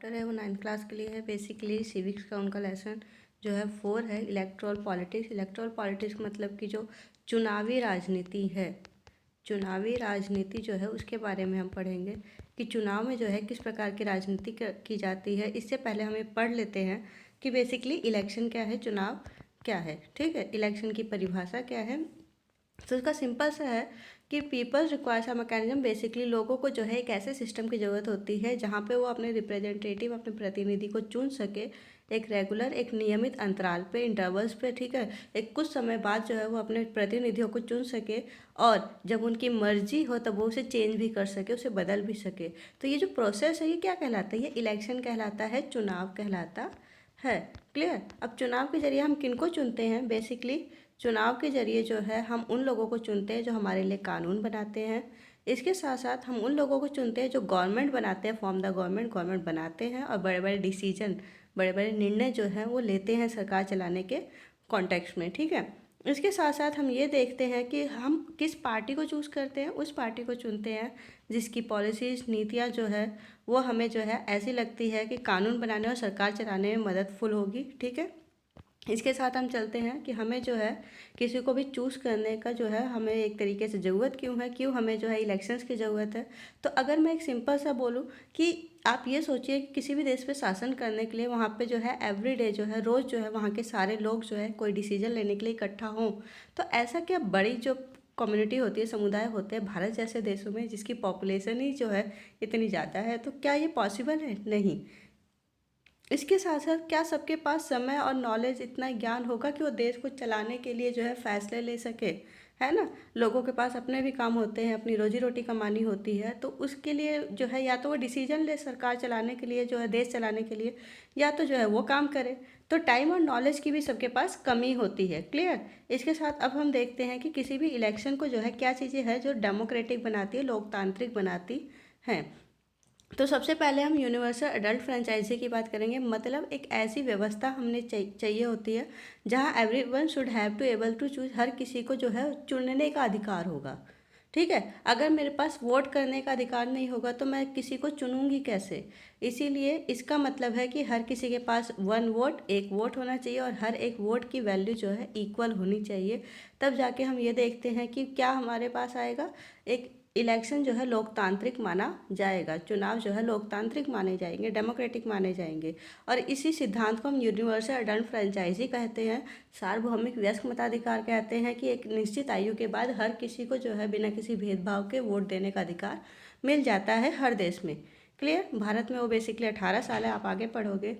Chapter है वो 9th class के लिए है। बेसिकली सिविक्स का उनका लेसन जो है 4 है, इलेक्टोरल पॉलिटिक्स। इलेक्टोरल पॉलिटिक्स मतलब कि जो चुनावी राजनीति है, चुनावी राजनीति जो है उसके बारे में हम पढ़ेंगे कि चुनाव में जो है किस प्रकार की राजनीति की जाती है। इससे पहले हमें पढ़ लेते हैं कि बेसिकली इलेक्शन क्या है, चुनाव क्या है। ठीक है, इलेक्शन की परिभाषा क्या है। तो उसका सिंपल सा है कि peoples requires a mechanism. Basically लोगों को जो है एक ऐसे सिस्टम की ज़रूरत होती है जहाँ पे वो अपने रिप्रेजेंटेटिव, अपने प्रतिनिधि को चुन सके एक रेगुलर, एक नियमित अंतराल पे, इंटरवल्स पे। ठीक है, एक कुछ समय बाद जो है वो अपने प्रतिनिधियों को चुन सके और जब उनकी मर्जी हो तब वो उसे चेंज भी कर सके, उसे बदल भी सके। तो ये जो प्रोसेस है ये क्या कहलाता है? ये इलेक्शन कहलाता है, चुनाव कहलाता है। क्लियर? अब चुनाव के जरिए हम किनको चुनते हैं? बेसिकली चुनाव के जरिए जो है हम उन लोगों को चुनते हैं जो हमारे लिए कानून बनाते हैं। इसके साथ साथ हम उन लोगों को चुनते हैं जो गवर्नमेंट बनाते हैं, फॉर्म द गवर्नमेंट बनाते हैं और बड़े बड़े डिसीजन, बड़े बड़े निर्णय जो हैं वो लेते हैं सरकार चलाने के कॉन्टेक्स्ट में। ठीक है, इसके साथ साथ हम ये देखते हैं कि हम किस पार्टी को चूज़ करते हैं, उस पार्टी को चुनते हैं जिसकी पॉलिसीज़, नीतियाँ जो है वो हमें जो है ऐसी लगती है कि कानून बनाने और सरकार चलाने में मददफुल होगी। ठीक है, इसके साथ हम चलते हैं कि हमें जो है किसी को भी चूज़ करने का जो है हमें एक तरीके से ज़रूरत क्यों है, क्यों हमें जो है इलेक्शंस की ज़रूरत है। तो अगर मैं एक सिंपल सा बोलूँ कि आप ये सोचिए कि किसी भी देश पे शासन करने के लिए वहाँ पे जो है एवरीडे जो है, रोज़ जो है वहाँ के सारे लोग जो है कोई डिसीजन लेने के लिए इकट्ठा हों, तो ऐसा क्या बड़ी जो कम्युनिटी होती है, समुदाय होते हैं भारत जैसे देशों में जिसकी पॉपुलेशन ही जो है इतनी ज़्यादा है, तो क्या ये पॉसिबल है? नहीं। इसके साथ साथ क्या सबके पास समय और नॉलेज, इतना ज्ञान होगा कि वो देश को चलाने के लिए जो है फैसले ले सके? है ना, लोगों के पास अपने भी काम होते हैं, अपनी रोजी रोटी कमानी होती है, तो उसके लिए जो है या तो वो डिसीजन ले सरकार चलाने के लिए, जो है देश चलाने के लिए, या तो जो है वो काम करे। तो टाइम और नॉलेज की भी सबके पास कमी होती है। क्लियर? इसके साथ अब हम देखते हैं कि किसी भी इलेक्शन को जो है क्या चीज़ें हैं जो डेमोक्रेटिक बनाती है, लोकतांत्रिक बनाती हैं। तो सबसे पहले हम यूनिवर्सल अडल्ट फ्रेंचाइजी की बात करेंगे। मतलब एक ऐसी व्यवस्था हमने चाहिए होती है जहां everyone should have to able to choose. हर किसी को जो है चुनने का अधिकार होगा। ठीक है, अगर मेरे पास वोट करने का अधिकार नहीं होगा तो मैं किसी को चुनूंगी कैसे? इसीलिए इसका मतलब है कि हर किसी के पास वन वोट, एक वोट होना चाहिए और हर एक वोट की वैल्यू जो है इक्वल होनी चाहिए। तब जाके हम ये देखते हैं कि क्या हमारे पास आएगा, एक इलेक्शन जो है लोकतांत्रिक माना जाएगा, चुनाव जो है लोकतांत्रिक माने जाएंगे, डेमोक्रेटिक माने जाएंगे। और इसी सिद्धांत को हम यूनिवर्सल अडल्ट फ्रेंचाइजी कहते हैं, सार्वभौमिक वयस्क मताधिकार कहते हैं कि एक निश्चित आयु के बाद हर किसी को जो है बिना किसी भेदभाव के वोट देने का अधिकार मिल जाता है हर देश में। क्लियर? भारत में वो बेसिकली 18 साल है, आप आगे पढ़ोगे।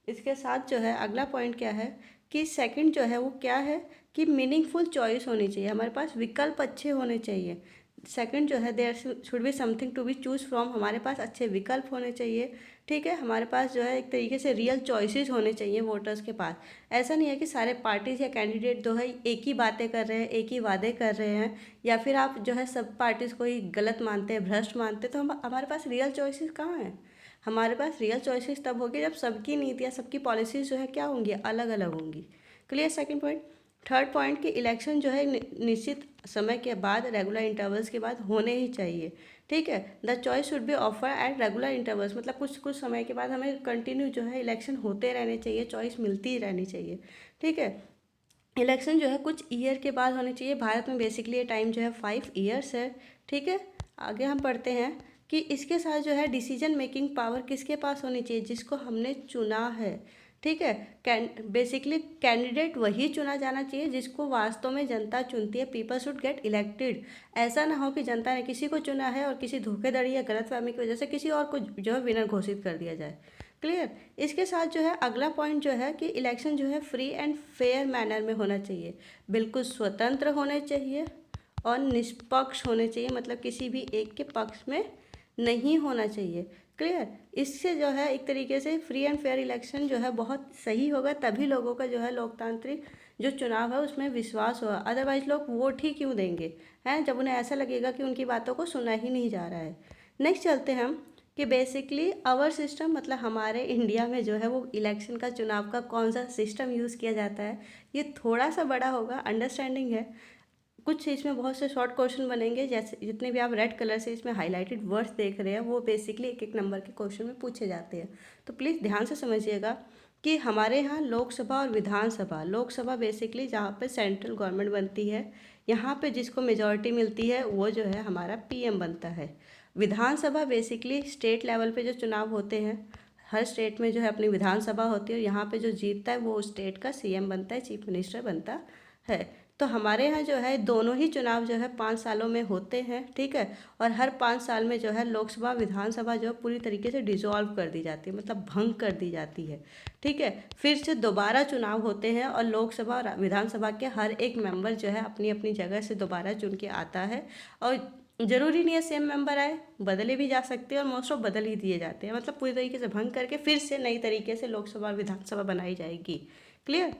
इसके साथ जो है अगला पॉइंट क्या है कि सेकंड जो है वो क्या है कि मीनिंगफुल चॉइस होनी चाहिए, हमारे पास विकल्प अच्छे होने चाहिए। सेकंड जो है there should be something to be choose from, हमारे पास अच्छे विकल्प होने चाहिए। ठीक है, हमारे पास जो है एक तरीके से रियल चॉइसेस होने चाहिए वोटर्स के पास। ऐसा नहीं है कि सारे पार्टीज या कैंडिडेट जो है एक ही बातें कर रहे हैं, एक ही वादे कर रहे हैं, या फिर आप जो है सब पार्टीज़ को ही गलत मानते हैं, भ्रष्ट मानते हैं। तो हमारे पास रियल चॉइसेस कहाँ हैं? हमारे पास रियल चॉइसेस तब होगी जब सबकी नीतियाँ, सबकी पॉलिसीज़ जो है क्या होंगी, अलग अलग होंगी। Clear? Second point. Third point कि इलेक्शन जो है निश्चित समय के बाद, रेगुलर इंटरवल्स के बाद होने ही चाहिए। ठीक है, the choice should be offer at regular intervals, मतलब कुछ कुछ समय के बाद हमें कंटिन्यू जो है इलेक्शन होते रहने चाहिए, चॉइस मिलती ही रहनी चाहिए। ठीक है, इलेक्शन जो है कुछ ईयर के बाद होने चाहिए। भारत में बेसिकली ये टाइम जो है 5 ईयर्स है। ठीक है, आगे हम पढ़ते हैं कि इसके साथ जो है डिसीजन मेकिंग पावर किसके पास होनी चाहिए? जिसको हमने चुना है। ठीक है, बेसिकली कैंडिडेट वही चुना जाना चाहिए जिसको वास्तव में जनता चुनती है। People should get elected. ऐसा ना हो कि जनता ने किसी को चुना है और किसी धोखेधड़ी या गलतफहमी की वजह से किसी और को जो है विनर घोषित कर दिया जाए। क्लियर? इसके साथ जो है अगला पॉइंट जो है कि इलेक्शन जो है फ्री एंड फेयर मैनर में होना चाहिए, बिल्कुल स्वतंत्र होने चाहिए और निष्पक्ष होने चाहिए, मतलब किसी भी एक के पक्ष में नहीं होना चाहिए। क्लियर? इससे जो है एक तरीके से फ्री एंड फेयर इलेक्शन जो है बहुत सही होगा, तभी लोगों का जो है लोकतांत्रिक जो चुनाव है उसमें विश्वास होगा। अदरवाइज लोग वोट ही क्यों देंगे, हैं, जब उन्हें ऐसा लगेगा कि उनकी बातों को सुना ही नहीं जा रहा है। नेक्स्ट चलते हैं हम कि बेसिकली आवर सिस्टम, मतलब हमारे इंडिया में जो है वो इलेक्शन का, चुनाव का कौन सा सिस्टम यूज़ किया जाता है। ये थोड़ा सा बड़ा होगा, अंडरस्टैंडिंग है। कुछ इसमें बहुत से शॉर्ट क्वेश्चन बनेंगे, जैसे जितने भी आप रेड कलर से इसमें हाईलाइटेड वर्ड्स देख रहे हैं वो बेसिकली एक एक नंबर के क्वेश्चन में पूछे जाते हैं। तो प्लीज़ ध्यान से समझिएगा कि हमारे यहाँ लोकसभा और विधानसभा, लोकसभा बेसिकली जहाँ पे सेंट्रल गवर्नमेंट बनती है, यहाँ पे जिसको मेजॉरिटी मिलती है वो जो है हमारा पीएम बनता है। विधानसभा बेसिकली स्टेट लेवल पे जो चुनाव होते हैं, हर स्टेट में जो है अपनी विधानसभा होती है और यहाँ पे जो जीतता है वो स्टेट का सीएम बनता है, चीफ मिनिस्टर बनता है। तो हमारे यहाँ जो है दोनों ही चुनाव जो है 5 सालों में होते हैं, ठीक है। और हर 5 साल में जो है लोकसभा विधानसभा जो है पूरी तरीके से डिसॉल्व कर दी जाती है, मतलब भंग कर दी जाती है, ठीक है। फिर से दोबारा चुनाव होते हैं और लोकसभा और विधानसभा के हर एक मेंबर जो है अपनी अपनी जगह से दोबारा चुन के आता है। और ज़रूरी नहीं है सेम मेंबर आए, बदले भी जा सकते हैं और मोस्ट ऑफ बदल ही दिए जाते हैं, मतलब पूरी तरीके से भंग करके फिर से नई तरीके से लोकसभा और विधानसभा बनाई जाएगी। क्लियर।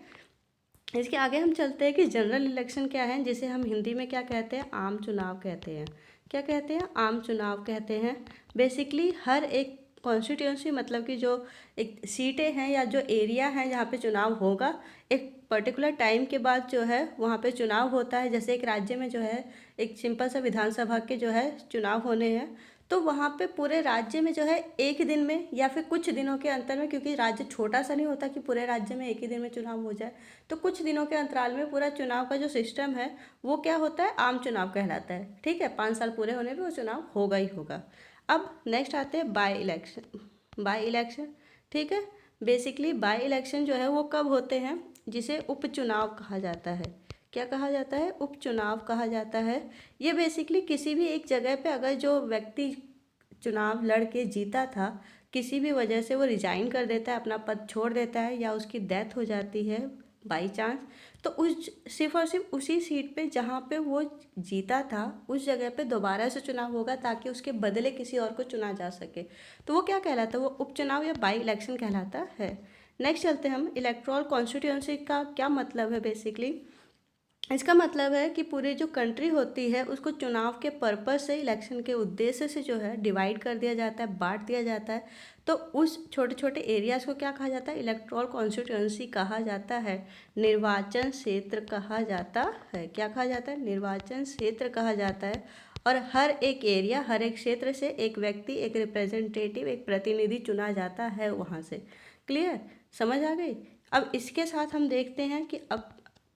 इसके आगे हम चलते हैं कि जनरल इलेक्शन क्या है, जिसे हम हिंदी में क्या कहते हैं, आम चुनाव कहते हैं। क्या कहते हैं, आम चुनाव कहते हैं। बेसिकली हर एक कॉन्स्टिट्यूंसी, मतलब कि जो एक सीटें हैं या जो एरिया है जहाँ पे चुनाव होगा, एक पर्टिकुलर टाइम के बाद जो है वहाँ पे चुनाव होता है। जैसे एक राज्य में जो है एक सिंपल सा विधानसभा के जो है चुनाव होने हैं, तो वहाँ पे पूरे राज्य में जो है एक दिन में या फिर कुछ दिनों के अंतर में, क्योंकि राज्य छोटा सा नहीं होता कि पूरे राज्य में एक ही दिन में चुनाव हो जाए, तो कुछ दिनों के अंतराल में पूरा चुनाव का जो सिस्टम है वो क्या होता है, आम चुनाव कहलाता है, ठीक है। 5 साल पूरे होने पे वो चुनाव होगा ही होगा। अब नेक्स्ट आते हैं बाय इलेक्शन। बाय इलेक्शन, ठीक है। बेसिकली बाय इलेक्शन जो है वो कब होते हैं, जिसे उपचुनाव कहा जाता है। क्या कहा जाता है, उपचुनाव कहा जाता है। ये बेसिकली किसी भी एक जगह पे अगर जो व्यक्ति चुनाव लड़ के जीता था, किसी भी वजह से वो रिजाइन कर देता है, अपना पद छोड़ देता है या उसकी डेथ हो जाती है बाई चांस, तो उस सिर्फ और सिर्फ उसी सीट पे जहाँ पे वो जीता था उस जगह पे दोबारा से चुनाव होगा, ताकि उसके बदले किसी और को चुना जा सके। तो वो क्या कहलाता है, वो उपचुनाव या बाई इलेक्शन कहलाता है। नेक्स्ट चलते हैं हम, इलेक्टोरल कॉन्स्टिट्यूंसी का क्या मतलब है। बेसिकली इसका मतलब है कि पूरी जो कंट्री होती है उसको चुनाव के पर्पस से, इलेक्शन के उद्देश्य से जो है डिवाइड कर दिया जाता है, बांट दिया जाता है। तो उस छोटे छोटे एरियाज़ को क्या कहा जाता है, इलेक्टोरल कॉन्स्टिट्यूंसी कहा जाता है, निर्वाचन क्षेत्र कहा जाता है। क्या कहा जाता है, निर्वाचन क्षेत्र कहा जाता है। और हर एक एरिया, हर एक क्षेत्र से एक व्यक्ति, एक रिप्रेजेंटेटिव, एक प्रतिनिधि चुना जाता है वहाँ से। क्लियर, समझ आ गई। अब इसके साथ हम देखते हैं कि अब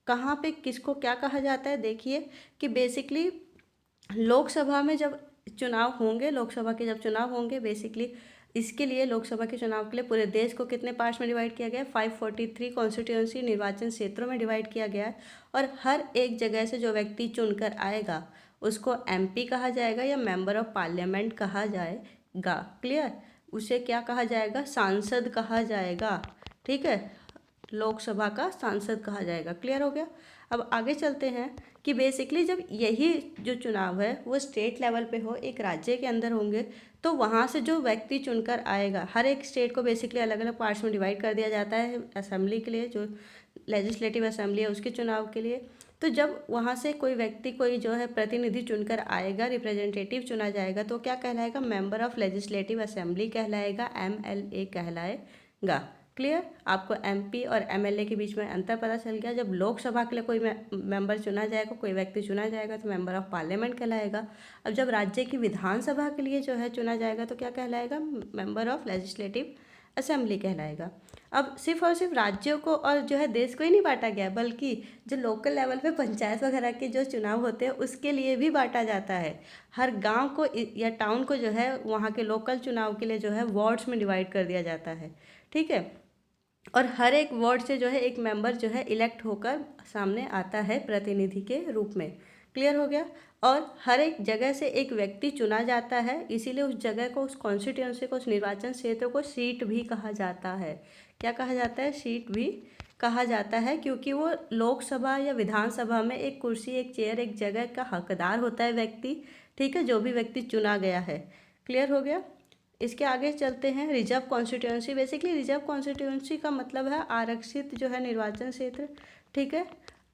कहाँ पे किसको क्या कहा जाता है। देखिए कि बेसिकली लोकसभा में जब चुनाव होंगे, लोकसभा के जब चुनाव होंगे, बेसिकली इसके लिए लोकसभा के चुनाव के लिए पूरे देश को कितने पार्ट्स में डिवाइड किया गया है, 543 कॉन्स्टिट्यूंसी निर्वाचन क्षेत्रों में डिवाइड किया गया है। और हर एक जगह से जो व्यक्ति चुनकर आएगा उसको एमपी कहा जाएगा या मेंबर ऑफ पार्लियामेंट कहा जाएगा। क्लियर, उसे क्या कहा जाएगा, सांसद कहा जाएगा, ठीक है, लोकसभा का सांसद कहा जाएगा। क्लियर हो गया। अब आगे चलते हैं कि बेसिकली जब यही जो चुनाव है वो स्टेट लेवल पे हो, एक राज्य के अंदर होंगे, तो वहाँ से जो व्यक्ति चुनकर आएगा, हर एक स्टेट को बेसिकली अलग अलग पार्ट्स में डिवाइड कर दिया जाता है असेंबली के लिए, जो लेजिस्लेटिव असेंबली है उसके चुनाव के लिए। तो जब वहाँ से कोई व्यक्ति, कोई जो है प्रतिनिधि चुनकर आएगा, रिप्रेजेंटेटिव चुना जाएगा, तो क्या कहलाएगा, मेंबर ऑफ लेजिस्लेटिव असेंबली कहलाएगा, एमएलए कहलाएगा। क्लियर, आपको एमपी और एमएलए के बीच में अंतर पता चल गया। जब लोकसभा के लिए कोई मेंबर चुना जाएगा, कोई व्यक्ति चुना जाएगा, तो मेंबर ऑफ पार्लियामेंट कहलाएगा। अब जब राज्य की विधानसभा के लिए जो है चुना जाएगा तो क्या कहलाएगा, मेंबर ऑफ लेजिस्लेटिव असेंबली कहलाएगा। अब सिर्फ और सिर्फ राज्यों को और जो है देश को ही नहीं बांटा गया, बल्कि जो लोकल लेवल पे पंचायत वगैरह के जो चुनाव होते हैं उसके लिए भी बांटा जाता है। हर गांव को या टाउन को जो है वहाँ के लोकल चुनाव के लिए जो है वार्ड्स में डिवाइड कर दिया जाता है, ठीक है। और हर एक वार्ड से जो है एक मेंबर जो है इलेक्ट होकर सामने आता है प्रतिनिधि के रूप में। क्लियर हो गया। और हर एक जगह से एक व्यक्ति चुना जाता है, इसीलिए उस जगह को, उस कॉन्स्टिट्यूंसी को, उस निर्वाचन क्षेत्र को सीट भी कहा जाता है। क्या कहा जाता है, सीट भी कहा जाता है, क्योंकि वो लोकसभा या विधानसभा में एक कुर्सी, एक चेयर, एक जगह का हकदार होता है व्यक्ति, ठीक है, जो भी व्यक्ति चुना गया है। क्लियर हो गया। इसके आगे चलते हैं, reserve constituency. Basically reserve constituency का मतलब है आरक्षित जो है निर्वाचन क्षेत्र, ठीक है।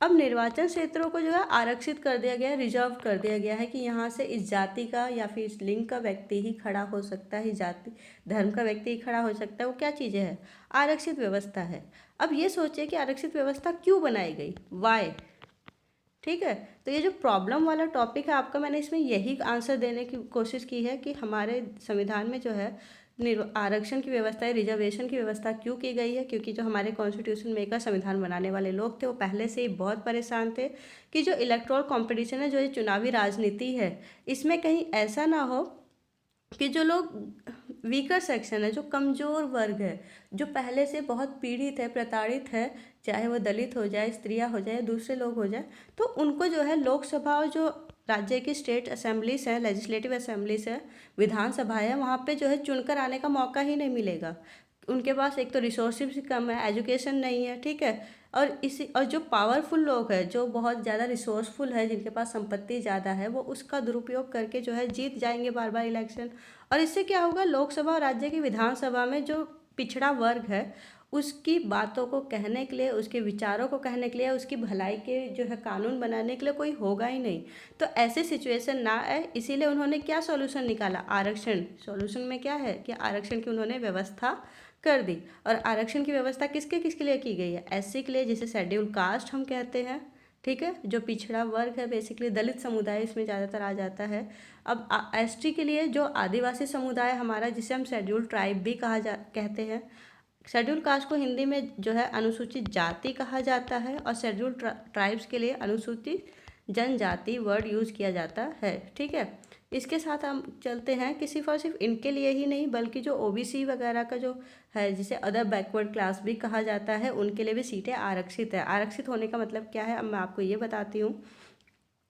अब निर्वाचन क्षेत्रों को जो है आरक्षित कर दिया गया है, रिजर्व कर दिया गया है कि यहाँ से इस जाति का या फिर इस लिंग का व्यक्ति ही खड़ा हो सकता है, जाति धर्म का व्यक्ति ही खड़ा हो सकता है। वो क्या चीज़ें है, आरक्षित व्यवस्था है। अब ये सोचिए कि आरक्षित व्यवस्था क्यों बनाई गई, वाई, ठीक है। तो ये जो प्रॉब्लम वाला टॉपिक है आपका, मैंने इसमें यही आंसर देने की कोशिश की है कि हमारे संविधान में जो है आरक्षण की व्यवस्था है, रिजर्वेशन की व्यवस्था क्यों की गई है, क्योंकि जो हमारे कॉन्स्टिट्यूशन मेकर, संविधान बनाने वाले लोग थे, वो पहले से ही बहुत परेशान थे कि जो इलेक्टोरल कॉम्पिटिशन है, जो ये चुनावी राजनीति है, इसमें कहीं ऐसा ना हो कि जो लोग वीकर सेक्शन है, जो कमज़ोर वर्ग है, जो पहले से बहुत पीड़ित है, प्रताड़ित है, चाहे वो दलित हो जाए, स्त्रियां हो जाए, दूसरे लोग हो जाए, तो उनको जो है लोकसभा और जो राज्य की स्टेट असेंबलीज हैं, लेजिस्लेटिव असेंबलीज है, विधानसभा है, वहाँ पे जो है चुनकर आने का मौका ही नहीं मिलेगा। उनके पास एक तो रिसोर्सेज कम है, एजुकेशन नहीं है, ठीक है। और जो पावरफुल लोग हैं, जो बहुत ज़्यादा रिसोर्सफुल है, जिनके पास संपत्ति ज़्यादा है, वो उसका दुरुपयोग करके जो है जीत जाएंगे बार बार इलेक्शन। और इससे क्या होगा, लोकसभा और राज्य की विधानसभा में जो पिछड़ा वर्ग है, उसकी बातों को कहने के लिए, उसके विचारों को कहने के लिए, उसकी भलाई के जो है कानून बनाने के लिए कोई होगा ही नहीं। तो ऐसे सिचुएशन ना आए, इसीलिए उन्होंने क्या सॉल्यूशन निकाला, आरक्षण। सॉल्यूशन में क्या है कि आरक्षण की उन्होंने व्यवस्था कर दी। और आरक्षण की व्यवस्था किसके किसके लिए की गई है, एससी के लिए, जिसे शेड्यूल कास्ट हम कहते हैं, ठीक है, जो पिछड़ा वर्ग है, बेसिकली दलित समुदाय इसमें ज़्यादातर आ जाता है। अब एसटी के लिए जो आदिवासी समुदाय हमारा, जिसे हम शेड्यूल ट्राइब भी कहते हैं। शेड्यूल कास्ट को हिंदी में जो है अनुसूचित जाति कहा जाता है, और शेड्यूल ट्राइब्स के लिए अनुसूचित जनजाति वर्ड यूज़ किया जाता है, ठीक है। इसके साथ हम चलते हैं कि सिर्फ और सिर्फ इनके लिए ही नहीं, बल्कि जो ओबीसी वगैरह का जो है, जिसे अदर बैकवर्ड क्लास भी कहा जाता है, उनके लिए भी सीटें आरक्षित है। आरक्षित होने का मतलब क्या है, अब मैं आपको ये बताती हूँ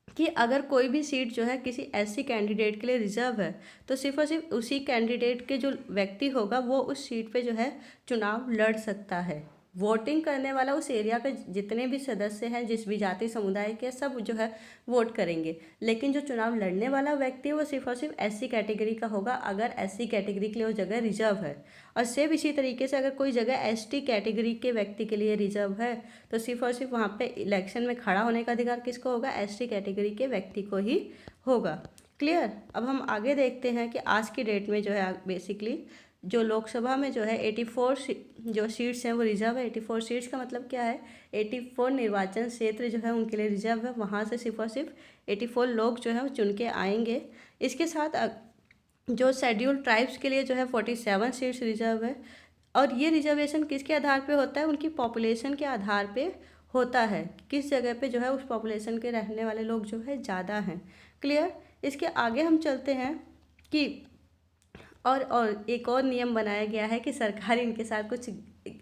कि अगर कोई भी सीट जो है किसी ऐसी कैंडिडेट के लिए रिजर्व है, तो सिर्फ और सिर्फ उसी कैंडिडेट के जो व्यक्ति होगा, वो उस सीट पे जो है चुनाव लड़ सकता है। वोटिंग करने वाला उस एरिया के जितने भी सदस्य हैं, जिस भी जाति समुदाय के, सब जो है वोट करेंगे। लेकिन जो चुनाव लड़ने वाला व्यक्ति है, वो सिर्फ और सिर्फ एससी कैटेगरी का होगा, अगर एससी कैटेगरी के लिए वो जगह रिजर्व है। और सेम इसी तरीके से अगर कोई जगह एसटी कैटेगरी के व्यक्ति के लिए रिजर्व है, तो सिर्फ और सिर्फ वहाँ पे इलेक्शन में खड़ा होने का अधिकार किसको होगा, एसटी कैटेगरी के व्यक्ति को ही होगा। क्लियर। अब हम आगे देखते हैं कि आज की डेट में जो है बेसिकली जो लोकसभा में जो है 84 जो सीट्स हैं वो रिजर्व है। 84 सीट्स का मतलब क्या है, 84 निर्वाचन क्षेत्र जो है उनके लिए रिजर्व है। वहाँ से सिर्फ और सिर्फ 84 लोग जो है वो चुन के आएंगे। इसके साथ जो शेड्यूल ट्राइब्स के लिए जो है 47 सीट्स रिजर्व है। और ये रिजर्वेशन किसके आधार पे होता है, उनकी पॉपुलेशन के आधार पे होता है, किस जगह पे जो है उस पॉपुलेशन के रहने वाले लोग जो है ज़्यादा हैं। क्लियर। इसके आगे हम चलते हैं कि और एक और नियम बनाया गया है कि सरकार इनके साथ कुछ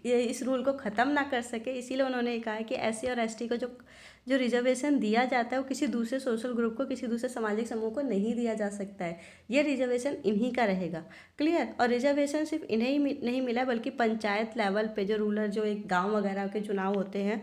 इस रूल को ख़त्म ना कर सके, इसीलिए उन्होंने कहा है कि एससी और एसटी को जो रिजर्वेशन दिया जाता है, वो किसी दूसरे सोशल ग्रुप को, किसी दूसरे सामाजिक समूह को नहीं दिया जा सकता है। ये रिजर्वेशन इन्हीं का रहेगा। क्लियर। और रिजर्वेशन सिर्फ इन्हें ही नहीं मिला, बल्कि पंचायत लेवल पे जो रूरल, जो एक गाँव वगैरह के चुनाव होते हैं,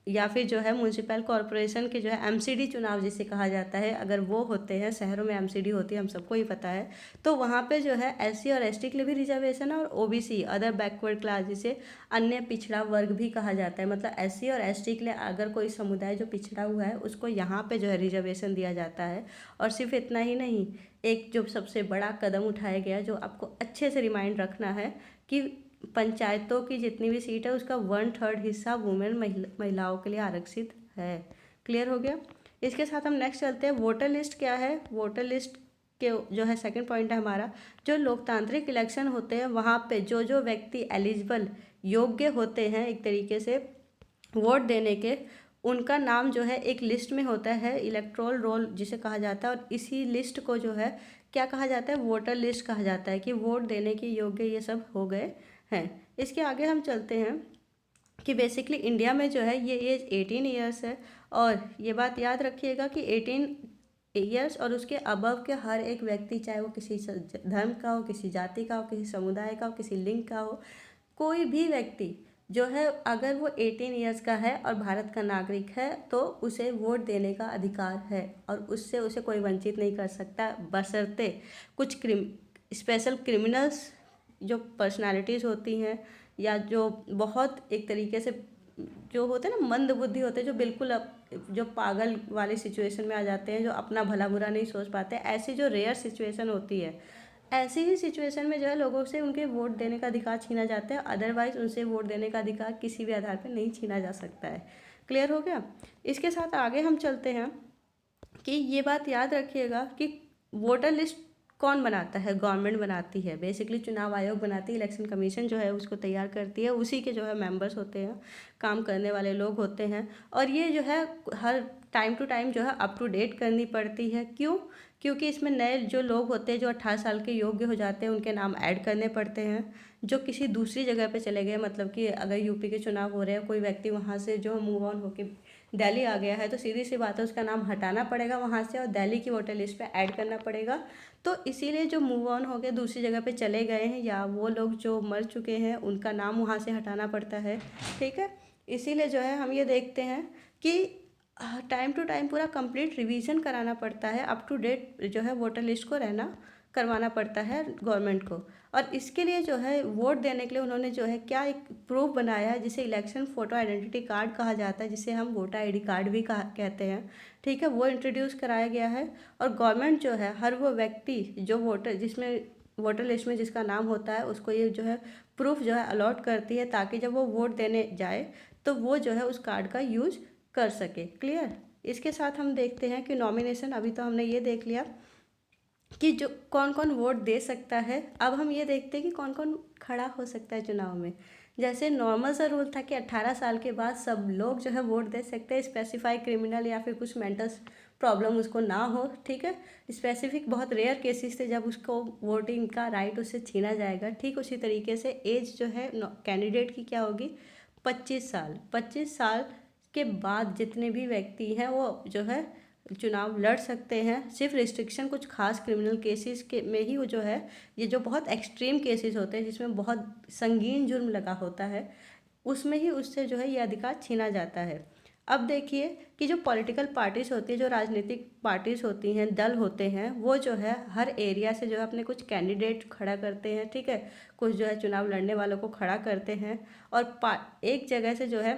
या फिर जो है म्यूनसिपल कॉरपोरेशन के जो है एमसीडी चुनाव जिसे कहा जाता है, अगर वो होते हैं, शहरों में एमसीडी होती है, हम सबको ही पता है, तो वहाँ पे जो है एससी और एसटी के लिए भी रिजर्वेशन है, और ओबीसी अदर बैकवर्ड क्लास, जिसे अन्य पिछड़ा वर्ग भी कहा जाता है, मतलब एससी और एसटी के लिए अगर कोई समुदाय जो पिछड़ा हुआ है, उसको यहाँ पे जो है रिजर्वेशन दिया जाता है। और सिर्फ इतना ही नहीं, एक जो सबसे बड़ा कदम उठाया गया, जो आपको अच्छे से रिमाइंड रखना है, कि पंचायतों की जितनी भी सीट है उसका 1/3 हिस्सा वुमेन महिलाओं के लिए आरक्षित है। क्लियर हो गया। इसके साथ हम नेक्स्ट चलते हैं, वोटर लिस्ट क्या है। वोटर लिस्ट के जो है सेकंड पॉइंट है हमारा, जो लोकतांत्रिक इलेक्शन होते हैं वहाँ पे जो जो व्यक्ति एलिजिबल, योग्य होते हैं एक तरीके से वोट देने के, उनका नाम जो है एक लिस्ट में होता है, इलेक्टोरल रोल जिसे कहा जाता है। और इसी लिस्ट को जो है क्या कहा जाता है, वोटर लिस्ट कहा जाता है, कि वोट देने के योग्य ये सब हो गए हैं। इसके आगे हम चलते हैं कि बेसिकली इंडिया में जो है ये एज 18 ईयर्स है। और ये बात याद रखिएगा कि 18 ईयर्स और उसके अबव के हर एक व्यक्ति, चाहे वो किसी धर्म का हो, किसी जाति का हो, किसी समुदाय का हो, किसी लिंग का हो, कोई भी व्यक्ति जो है अगर वो 18 ईयर्स का है और भारत का नागरिक है, तो उसे वोट देने का अधिकार है, और उससे उसे कोई वंचित नहीं कर सकता, बशर्ते कुछ स्पेशल क्रिमिनल्स जो पर्सनालिटीज़ होती हैं, या जो बहुत एक तरीके से जो होते हैं ना, मंद बुद्धि होते हैं, जो बिल्कुल जो पागल वाली सिचुएशन में आ जाते हैं, जो अपना भला बुरा नहीं सोच पाते, ऐसी जो रेयर सिचुएशन होती है, ऐसी ही सिचुएशन में जो है लोगों से उनके वोट देने का अधिकार छीना जाता है। अदरवाइज़ उनसे वोट देने का अधिकार किसी भी आधार पर नहीं छीना जा सकता है। क्लियर हो गया। इसके साथ आगे हम चलते हैं कि ये बात याद रखिएगा कि वोटर लिस्ट कौन बनाता है, गवर्नमेंट बनाती है, बेसिकली चुनाव आयोग बनाती है, इलेक्शन कमीशन जो है उसको तैयार करती है, उसी के जो है मेंबर्स होते हैं, काम करने वाले लोग होते हैं। और ये जो है हर टाइम टू टाइम जो है अप टू डेट करनी पड़ती है। क्यों? क्योंकि इसमें नए जो लोग होते हैं जो 18 साल के योग्य हो जाते हैं उनके नाम ऐड करने पड़ते हैं। जो किसी दूसरी जगह पे चले गए, मतलब कि अगर यूपी के चुनाव हो रहे हैं, कोई व्यक्ति वहाँ से जो मूव ऑन होके दिल्ली आ गया है, तो सीधी सी बात है उसका नाम हटाना पड़ेगा वहाँ से और दिल्ली की वोटर लिस्ट पे ऐड करना पड़ेगा। तो इसीलिए जो मूव ऑन हो गए दूसरी जगह पे चले गए हैं या वो लोग जो मर चुके हैं उनका नाम वहाँ से हटाना पड़ता है। ठीक है, इसीलिए जो है हम ये देखते हैं कि टाइम टू टाइम पूरा कंप्लीट रिवीजन कराना पड़ता है, अप टू डेट जो है वोटर लिस्ट को रहना करवाना पड़ता है गवर्नमेंट को। और इसके लिए जो है वोट देने के लिए उन्होंने जो है क्या एक प्रूफ बनाया है जिसे इलेक्शन फ़ोटो आइडेंटिटी कार्ड कहा जाता है, जिसे हम वोटर आईडी कार्ड भी कहते हैं। ठीक है, वो इंट्रोड्यूस कराया गया है। और गवर्नमेंट जो है हर वो व्यक्ति जो वोटर जिसमें वोटर लिस्ट में जिसका नाम होता है उसको ये जो है प्रूफ जो है अलॉट करती है, ताकि जब वो वोट देने जाए तो वो जो है उस कार्ड का यूज कर सके। क्लियर। इसके साथ हम देखते हैं कि नॉमिनेशन, अभी तो हमने ये देख लिया कि जो कौन कौन वोट दे सकता है। अब हम ये देखते हैं कि कौन कौन खड़ा हो सकता है चुनाव में। जैसे नॉर्मल सा रूल था कि 18 साल के बाद सब लोग जो है वोट दे सकते हैं, स्पेसिफाई क्रिमिनल या फिर कुछ मेंटल प्रॉब्लम उसको ना हो। ठीक है, स्पेसिफिक बहुत रेयर केसेस थे जब उसको वोटिंग का राइट उससे छीना जाएगा। ठीक उसी तरीके से एज जो है कैंडिडेट की क्या होगी, 25 साल। 25 साल के बाद जितने भी व्यक्ति हैं वो जो है चुनाव लड़ सकते हैं। सिर्फ रिस्ट्रिक्शन कुछ खास क्रिमिनल केसेस के में ही वो जो है, ये जो बहुत एक्सट्रीम केसेस होते हैं जिसमें बहुत संगीन जुर्म लगा होता है, उसमें ही उससे जो है ये अधिकार छीना जाता है। अब देखिए कि जो पॉलिटिकल पार्टीज होती है, जो राजनीतिक पार्टीज होती हैं, दल होते हैं, वो जो है हर एरिया से जो है अपने कुछ कैंडिडेट खड़ा करते हैं। ठीक है, कुछ जो है चुनाव लड़ने वालों को खड़ा करते हैं। और एक जगह से जो है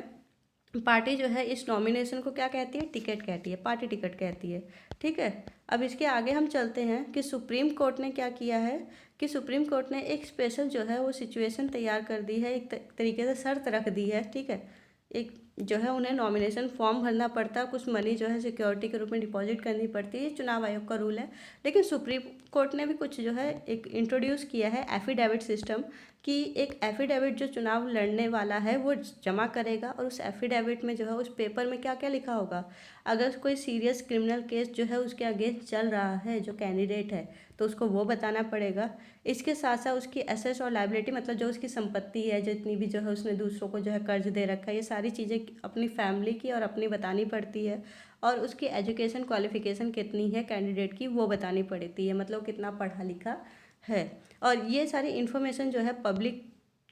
पार्टी जो है इस नॉमिनेशन को क्या कहती है, टिकट कहती है, पार्टी टिकट कहती है। ठीक है, अब इसके आगे हम चलते हैं कि सुप्रीम कोर्ट ने क्या किया है कि सुप्रीम कोर्ट ने एक स्पेशल जो है वो सिचुएशन तैयार कर दी है, एक तरीके से शर्त रख दी है। ठीक है, एक जो है उन्हें नॉमिनेशन फॉर्म भरना पड़ता है, कुछ मनी जो है सिक्योरिटी के रूप में डिपॉजिट करनी पड़ती है, चुनाव आयोग का रूल है। लेकिन सुप्रीम कोर्ट ने भी कुछ जो है एक इंट्रोड्यूस किया है एफिडेविट सिस्टम, कि एक एफिडेविट जो चुनाव लड़ने वाला है वो जमा करेगा और उस एफिडेविट में जो है उस पेपर में क्या क्या लिखा होगा। अगर कोई सीरियस क्रिमिनल केस जो है उसके अगेंस्ट चल रहा है जो कैंडिडेट है, तो उसको वो बताना पड़ेगा। इसके साथ साथ उसकी एसेट्स और लायबिलिटी, मतलब जो उसकी संपत्ति है, जितनी भी जो है उसने दूसरों को जो है कर्ज दे रखा है, ये सारी चीज़ें अपनी फैमिली की और अपनी बतानी पड़ती है। और उसकी एजुकेशन क्वालिफिकेशन कितनी है कैंडिडेट की, वो बतानी पड़ती है, मतलब कितना पढ़ा लिखा है। और ये सारी इन्फॉर्मेशन जो है पब्लिक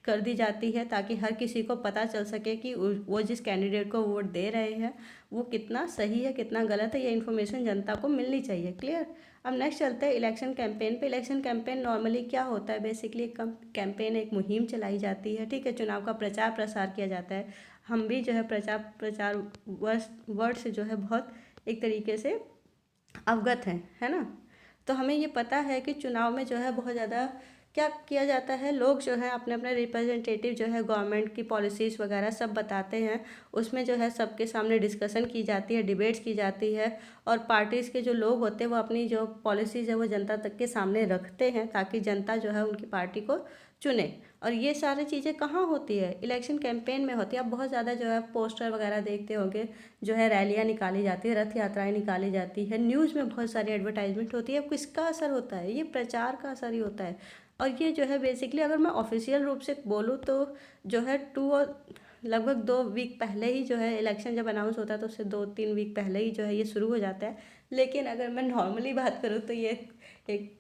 कर दी जाती है, ताकि हर किसी को पता चल सके कि वो जिस कैंडिडेट को वोट दे रहे हैं वो कितना सही है कितना गलत है। ये इन्फॉर्मेशन जनता को मिलनी चाहिए। क्लियर। अब नेक्स्ट चलते हैं इलेक्शन कैंपेन पे। इलेक्शन कैंपेन नॉर्मली क्या होता है, बेसिकली एक कैंपेन, एक मुहिम चलाई जाती है। ठीक है, चुनाव का प्रचार प्रसार किया जाता है। हम भी जो है प्रचार वर्ड से जो है बहुत एक तरीके से अवगत हैं, है ना। तो हमें ये पता है कि चुनाव में जो है बहुत ज़्यादा क्या किया जाता है, लोग जो है अपने अपने रिप्रेजेंटेटिव जो है गवर्नमेंट की पॉलिसीज़ वगैरह सब बताते हैं। उसमें जो है सबके सामने डिस्कशन की जाती है, डिबेट्स की जाती है। और पार्टीज़ के जो लोग होते हैं वो अपनी जो पॉलिसीज़ है वो जनता तक के सामने रखते हैं, ताकि जनता जो है उनकी पार्टी को चुने। और ये सारी चीज़ें कहाँ होती है, इलेक्शन कैंपेन में होती है। आप बहुत ज़्यादा जो है पोस्टर वगैरह देखते होंगे, जो है रैलियाँ निकाली जाती है, रथ यात्राएं निकाली जाती है, न्यूज़ में बहुत सारी एडवर्टाइजमेंट होती है। अब किसका असर होता है, ये प्रचार का असर ही होता है। और ये जो है बेसिकली अगर मैं ऑफिशियल रूप से बोलूँ तो जो है लगभग 2 वीक पहले ही जो है इलेक्शन जब अनाउंस होता है तो उससे 2-3 वीक पहले ही जो है ये शुरू हो जाता है। लेकिन अगर मैं नॉर्मली बात करूँ तो ये एक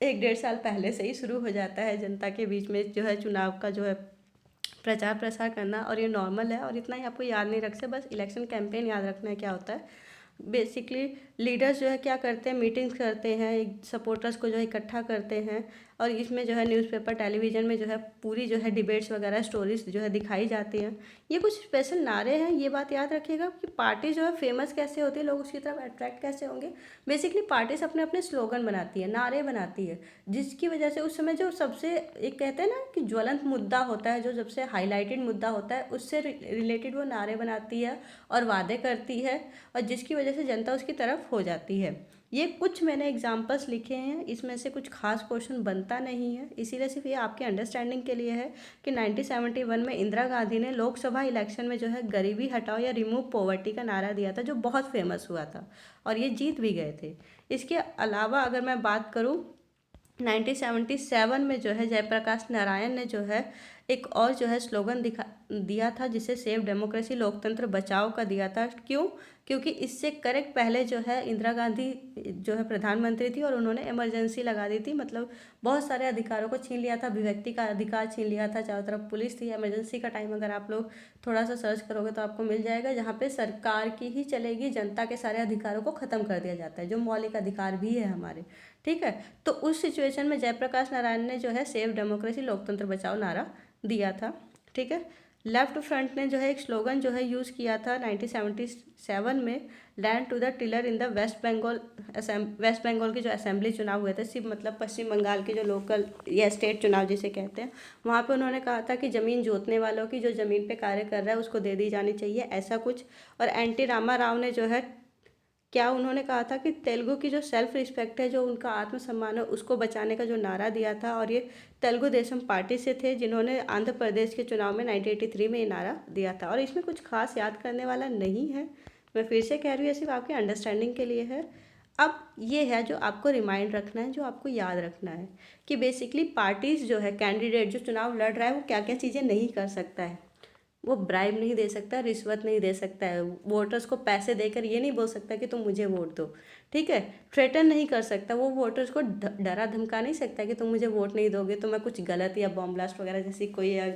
1-1.5 साल पहले से ही शुरू हो जाता है जनता के बीच में जो है चुनाव का जो है प्रचार प्रसार करना। और ये नॉर्मल है और इतना ही आपको याद नहीं रख से, बस इलेक्शन कैंपेन याद रखना है क्या होता है। बेसिकली लीडर्स जो है क्या करते हैं, मीटिंग्स करते हैं, सपोर्टर्स को जो है इकट्ठा करते हैं और इसमें जो है न्यूज़पेपर टेलीविज़न में जो है पूरी जो है डिबेट्स वगैरह स्टोरीज जो है दिखाई जाती हैं। ये कुछ स्पेशल नारे हैं, ये बात याद रखिएगा कि पार्टी जो है फेमस कैसे होती है, लोग उसकी तरफ अट्रैक्ट कैसे होंगे। बेसिकली पार्टीज अपने अपने स्लोगन बनाती है, नारे बनाती है, जिसकी वजह से उस समय जो सबसे एक कहते हैं ना कि ज्वलंत मुद्दा होता है, जो सबसे हाईलाइटेड मुद्दा होता है, उससे रिलेटेड वो नारे बनाती है और वादे करती है, और जिसकी वजह से जनता उसकी तरफ हो जाती है। ये कुछ मैंने एग्जाम्पल्स लिखे हैं, इसमें से कुछ खास क्वेश्चन बनता नहीं है, इसीलिए सिर्फ ये आपके अंडरस्टैंडिंग के लिए है कि 1971 में इंदिरा गांधी ने लोकसभा इलेक्शन में जो है गरीबी हटाओ या रिमूव पॉवर्टी का नारा दिया था, जो बहुत फेमस हुआ था और ये जीत भी गए थे। इसके अलावा अगर मैं बात करूँ, 1977 में जो है जयप्रकाश नारायण ने जो है एक और जो है स्लोगन दिया था, जिसे सेव डेमोक्रेसी लोकतंत्र बचाओ का दिया था। क्यों? क्योंकि इससे करेक्ट पहले जो है इंदिरा गांधी जो है प्रधानमंत्री थी और उन्होंने इमरजेंसी लगा दी थी, मतलब बहुत सारे अधिकारों को छीन लिया था, अभिव्यक्ति का अधिकार छीन लिया था, चारों तरफ पुलिस थी। इमरजेंसी का टाइम अगर आप लोग थोड़ा सा सर्च करोगे तो आपको मिल जाएगा, जहाँ पे सरकार की ही चलेगी, जनता के सारे अधिकारों को ख़त्म कर दिया जाता है, जो मौलिक अधिकार भी है हमारे। ठीक है, तो उस सिचुएशन में जयप्रकाश नारायण ने जो है सेव डेमोक्रेसी लोकतंत्र बचाओ नारा दिया था। ठीक है, लेफ्ट फ्रंट ने जो है एक स्लोगन जो है यूज़ किया था 1977 में, land to the tiller in the West Bengal के जो असेंबली चुनाव हुए थे, सिर्फ मतलब पश्चिम बंगाल के जो लोकल या स्टेट चुनाव जिसे कहते हैं, वहाँ पे उन्होंने कहा था कि ज़मीन जोतने वालों की जो ज़मीन पे कार्य कर रहा है उसको दे दी जानी चाहिए, ऐसा कुछ। और एनटी रामा राव ने जो है क्या उन्होंने कहा था कि तेलुगु की जो सेल्फ रिस्पेक्ट है, जो उनका आत्मसम्मान है, उसको बचाने का जो नारा दिया था, और ये तेलुगु देशम पार्टी से थे जिन्होंने आंध्र प्रदेश के चुनाव में 1983 में ये नारा दिया था। और इसमें कुछ खास याद करने वाला नहीं है, मैं फिर से कह रही हूँ, ये सिर्फ आपके अंडरस्टैंडिंग के लिए है। अब ये है जो आपको रिमाइंड रखना है, जो आपको याद रखना है कि बेसिकली पार्टीज जो है, कैंडिडेट जो चुनाव लड़ रहा है, वो क्या क्या चीज़ें नहीं कर सकता है। वो ब्राइब नहीं दे सकता, रिश्वत नहीं दे सकता है, वोटर्स को पैसे देकर ये नहीं बोल सकता कि तुम मुझे वोट दो। ठीक है, थ्रेटन नहीं कर सकता, वो वोटर्स को डरा धमका नहीं सकता कि तुम मुझे वोट नहीं दोगे तो मैं कुछ गलत या बॉम्ब ब्लास्ट वगैरह जैसी कोई या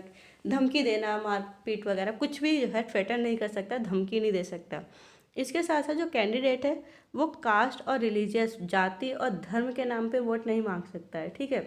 धमकी देना, मारपीट वगैरह कुछ भी जो है थ्रेटन नहीं कर सकता, धमकी नहीं दे सकता। इसके साथ साथ जो कैंडिडेट है वो कास्ट और रिलीजियस, जाति और धर्म के नाम पे वोट नहीं मांग सकता है। ठीक है,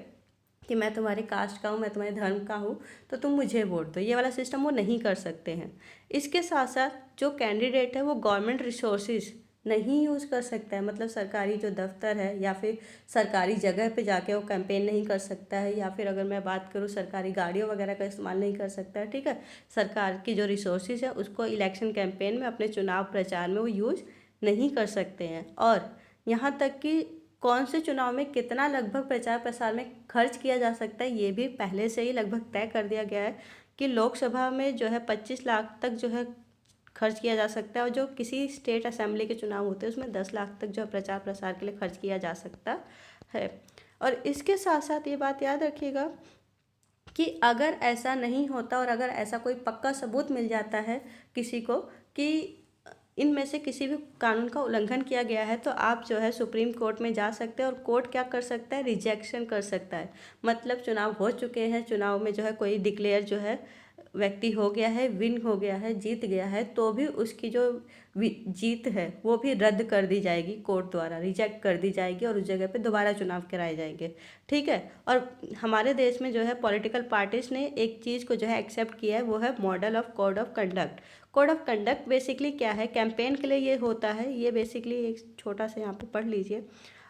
कि मैं तुम्हारे कास्ट का हूँ, मैं तुम्हारे धर्म का हूँ तो तुम मुझे वोट दो, ये वाला सिस्टम वो नहीं कर सकते हैं। इसके साथ साथ जो कैंडिडेट है वो गवर्नमेंट रिसोर्सेज नहीं यूज़ कर सकता है, मतलब सरकारी जो दफ्तर है या फिर सरकारी जगह पे जाके वो कैंपेन नहीं कर सकता है, या फिर अगर मैं बात करूँ सरकारी गाड़ियों वगैरह का इस्तेमाल नहीं कर सकता है। ठीक है, सरकार की जो रिसोर्सेज है उसको इलेक्शन कैंपेन में, अपने चुनाव प्रचार में वो यूज़ नहीं कर सकते हैं। और यहाँ तक कि कौन से चुनाव में कितना लगभग प्रचार प्रसार में खर्च किया जा सकता है, ये भी पहले से ही लगभग तय कर दिया गया है कि लोकसभा में जो है 25 लाख तक जो है खर्च किया जा सकता है, और जो किसी स्टेट असेंबली के चुनाव होते हैं उसमें 10 लाख तक जो है प्रचार प्रसार के लिए खर्च किया जा सकता है। और इसके साथ साथ ये बात याद रखिएगा कि अगर ऐसा नहीं होता और अगर ऐसा कोई पक्का सबूत मिल जाता है किसी को कि इनमें से किसी भी कानून का उल्लंघन किया गया है, तो आप जो है सुप्रीम कोर्ट में जा सकते हैं, और कोर्ट क्या कर सकता है, रिजेक्शन कर सकता है। मतलब चुनाव हो चुके हैं, चुनाव में जो है कोई डिक्लेयर जो है व्यक्ति हो गया है, विन हो गया है, जीत गया है, तो भी उसकी जो जीत है वो भी रद्द कर दी जाएगी, कोर्ट द्वारा रिजेक्ट कर दी जाएगी, और उस जगह पे दोबारा चुनाव कराए जाएंगे। ठीक है, और हमारे देश में जो है पॉलिटिकल पार्टीज ने एक चीज़ को जो है एक्सेप्ट किया है, वो है model of code of conduct. Code of conduct basically क्या है, कैंपेन के लिए ये होता है, ये बेसिकली एक छोटा सा यहाँ पे पढ़ लीजिए,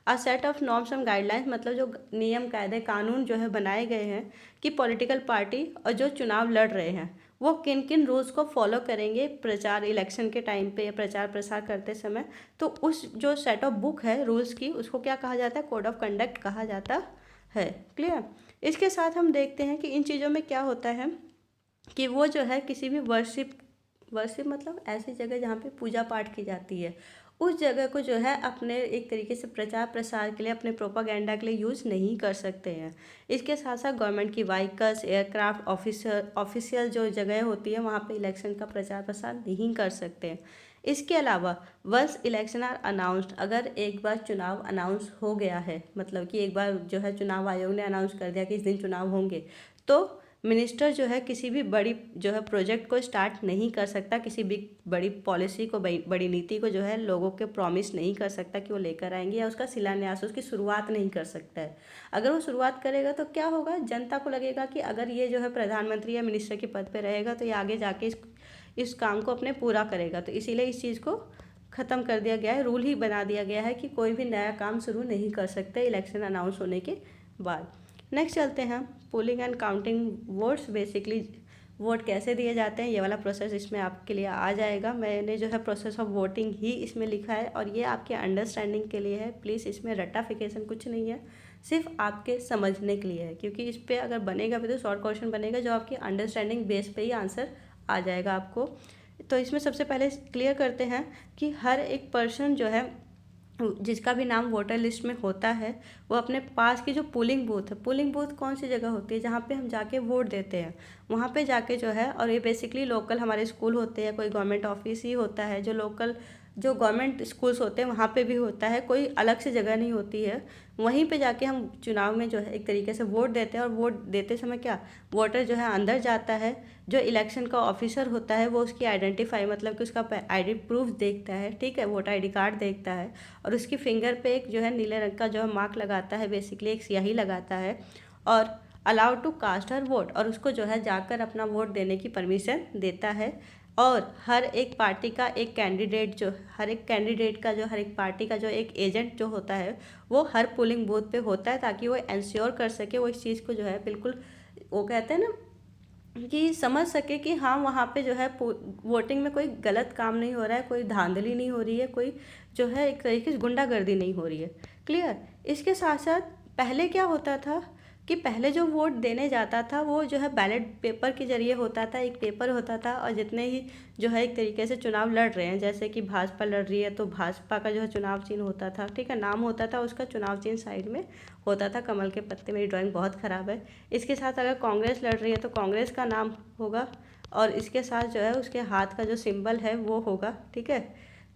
a set of norms and guidelines, मतलब जो नियम कायदे कानून जो है बनाए गए हैं कि पॉलिटिकल पार्टी और जो चुनाव लड़ रहे हैं वो किन किन रूल्स को फॉलो करेंगे प्रचार इलेक्शन के टाइम पे या प्रचार प्रसार करते समय। तो उस जो सेट ऑफ बुक है रूल्स की, उसको क्या कहा जाता है, कोड ऑफ कंडक्ट कहा जाता है। क्लियर। इसके साथ हम देखते हैं कि इन चीज़ों में क्या होता है कि वो जो है किसी भी वर्शिप मतलब ऐसी जगह जहाँ पे पूजा पाठ की जाती है, उस जगह को जो है अपने एक तरीके से प्रचार प्रसार के लिए, अपने प्रोपागेंडा के लिए यूज़ नहीं कर सकते हैं। इसके साथ साथ गवर्नमेंट की व्हीकल्स, एयरक्राफ्ट, ऑफिशियल जो जगह होती है वहाँ पे इलेक्शन का प्रचार प्रसार नहीं कर सकते हैं। इसके अलावा वंस इलेक्शन आर अनाउंस्ड, अगर एक बार चुनाव अनाउंस हो गया है, मतलब कि एक बार जो है चुनाव आयोग ने अनाउंस कर दिया कि इस दिन चुनाव होंगे, तो मिनिस्टर जो है किसी भी बड़ी जो है प्रोजेक्ट को स्टार्ट नहीं कर सकता, किसी भी बड़ी पॉलिसी को, बड़ी नीति को जो है लोगों के प्रॉमिस नहीं कर सकता कि वो लेकर आएंगे, या उसका शिलान्यास, उसकी शुरुआत नहीं कर सकता है। अगर वो शुरुआत करेगा तो क्या होगा, जनता को लगेगा कि अगर ये जो है प्रधानमंत्री या मिनिस्टर के पद पर रहेगा तो ये आगे जाके इस काम को अपने पूरा करेगा। तो इसीलिए इस चीज़ को ख़त्म कर दिया गया है, रूल ही बना दिया गया है कि कोई भी नया काम शुरू नहीं कर सकते इलेक्शन अनाउंस होने के बाद। नेक्स्ट चलते हैं, polling and counting votes. Basically vote कैसे दिए जाते हैं, ये वाला प्रोसेस इसमें आपके लिए आ जाएगा। मैंने जो है प्रोसेस ऑफ वोटिंग ही इसमें लिखा है और ये आपके अंडरस्टैंडिंग के लिए है। प्लीज़ इसमें रट्टाफिकेशन कुछ नहीं है, सिर्फ आपके समझने के लिए है, क्योंकि इस पर अगर बनेगा भी तो शॉर्ट क्वेश्चन बनेगा जो आपकी अंडरस्टैंडिंग बेस पे ही आंसर आ जाएगा आपको। तो इसमें सबसे पहले क्लियर करते हैं कि हर एक पर्सन जो है जिसका भी नाम वोटर लिस्ट में होता है वो अपने पास की जो पोलिंग बूथ है, पोलिंग बूथ कौन सी जगह होती है जहाँ पे हम जाके वोट देते हैं, वहाँ पे जाके जो है, और ये बेसिकली लोकल हमारे स्कूल होते हैं, कोई गवर्नमेंट ऑफिस ही होता है, जो लोकल जो गवर्नमेंट स्कूल्स होते हैं वहाँ पे भी होता है, कोई अलग से जगह नहीं होती है। वहीं पे जाके हम चुनाव में जो है एक तरीके से वोट देते हैं, और वोट देते समय क्या, वोटर जो है अंदर जाता है, जो इलेक्शन का ऑफिसर होता है वो उसकी आइडेंटिफाई, मतलब कि उसका आईडी प्रूफ देखता है, ठीक है, वोटर आईडी कार्ड देखता है, और उसकी फिंगर पे एक जो है नीले रंग का जो है मार्क लगाता है, बेसिकली एक स्याही लगाता है, और allowed to cast her vote, और उसको जो है जाकर अपना वोट देने की परमिशन देता है। और हर एक पार्टी का एक कैंडिडेट जो, हर एक कैंडिडेट का जो, हर एक पार्टी का जो एक एजेंट जो होता है वो हर पोलिंग बूथ पे होता है, ताकि वो इंश्योर कर सके, वो इस चीज़ को जो है बिल्कुल, वो कहते हैं ना कि समझ सके कि हाँ वहाँ पे जो है वोटिंग में कोई गलत काम नहीं हो रहा है, कोई धांधली नहीं हो रही है, कोई जो है एक तरीके से गुंडागर्दी नहीं हो रही है। क्लियर। इसके साथ साथ पहले क्या होता था कि पहले जो वोट देने जाता था वो जो है बैलेट पेपर के जरिए होता था, एक पेपर होता था, और जितने ही जो है एक तरीके से चुनाव लड़ रहे हैं, जैसे कि भाजपा लड़ रही है तो भाजपा का जो है चुनाव चिन्ह होता था, ठीक है, नाम होता था उसका, चुनाव चिन्ह साइड में होता था, कमल के पत्ते। मेरी ड्राइंग बहुत ख़राब है। इसके साथ अगर कांग्रेस लड़ रही है तो कांग्रेस का नाम होगा, और इसके साथ जो है उसके हाथ का जो सिंबल है वो होगा, ठीक है।